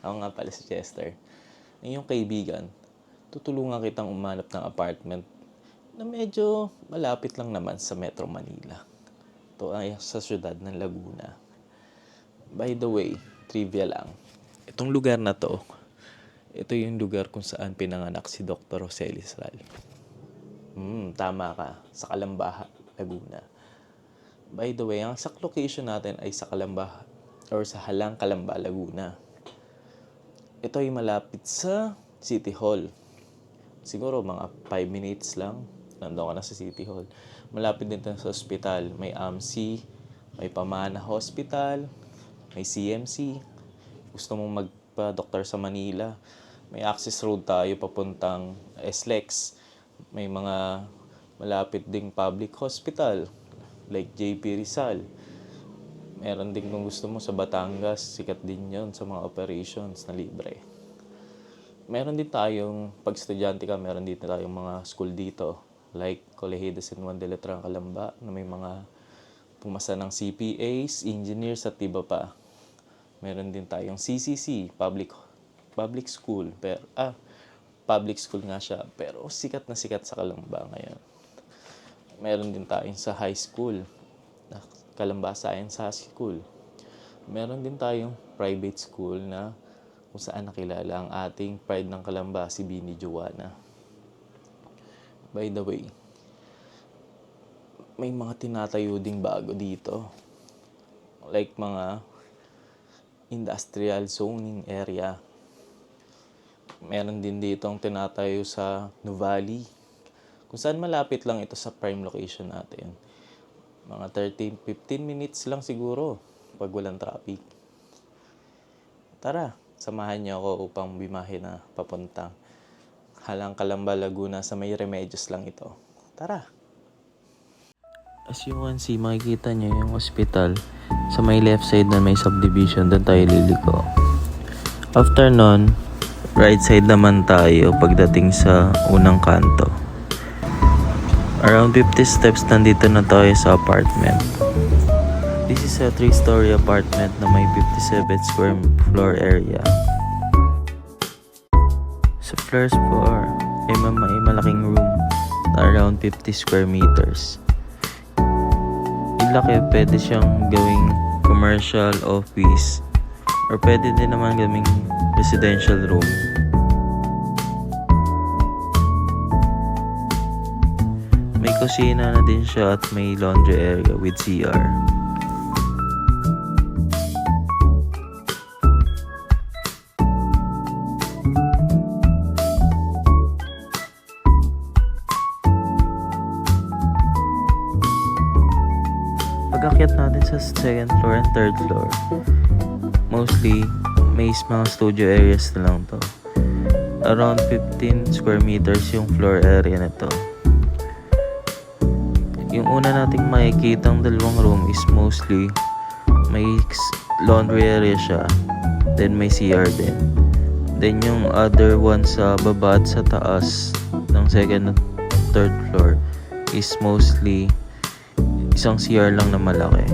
Ako nga pala si Chester. Ang iyong kaibigan, tutulungan kitang umanap ng apartment na medyo malapit lang naman sa Metro Manila. Ito ay sa syudad ng Laguna. By the way, trivia lang. Itong lugar na to, ito yung lugar kung saan pinanganak si Dr. Jose Rizal. Tama ka, sa Calamba, Laguna. By the way, ang exact location natin ay sa Calamba or sa Halang Calamba, Laguna. Ito ay malapit sa City Hall. Siguro mga 5 minutes lang, nandoon ka na sa City Hall. Malapit din sa hospital. May AMC, may Pamana Hospital, may CMC. Gusto mong magpa-doktor sa Manila, may access road tayo papuntang SLEX. May mga malapit ding public hospital like JP Rizal. Meron din kung gusto mo sa Batangas, sikat din yon sa mga operations na libre. Meron din tayong, pag estudyante ka, meron din tayong mga school dito. Like Colegio de San Juan de Letrán, Calamba, na may mga pumasa ng CPAs, engineers at iba pa. Meron din tayong CCC, public school. Public school nga siya, pero sikat na sikat sa Calamba ngayon. Meron din tayong sa high school, Calamba Science High School. Meron din tayong private school na kung saan nakilala ang ating pride ng Calamba, si Bini Joanna. By the way, may mga tinatayo ding bago dito. Like mga industrial zoning area. Meron din dito ang tinatayo sa Nuvali, kung saan malapit lang ito sa prime location natin. Mga 13-15 minutes lang siguro pag walang traffic. Tara, samahan niyo ako upang bimahe na papuntang Halang Calamba, Laguna sa may Remedios lang ito. Tara! As you can see, makikita niyo yung hospital. Sa may left side na may subdivision, doon tayo liliko. After nun, right side naman tayo pagdating sa unang kanto. Around 50 steps nandito na tayo sa apartment. This is a 3-story apartment na may 57 square floor area. Sa first floor ay may malaking room na around 50 square meters. Yung laki, pwede siyang gawing commercial office or pwede din naman gawing residential room. May kusina na din siya at may laundry area with CR. Pag-akyat natin sa second floor and third floor, mostly may mga studio areas na lang to. Around 15 square meters yung floor area na to. Yung una nating makikitang dalawang room is mostly may laundry area siya, then may CR din. Then yung other one sa baba at sa taas ng second at third floor is mostly isang CR lang na malaki.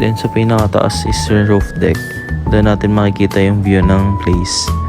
Then sa pinakataas is yung roof deck. Doon natin makikita yung view ng place.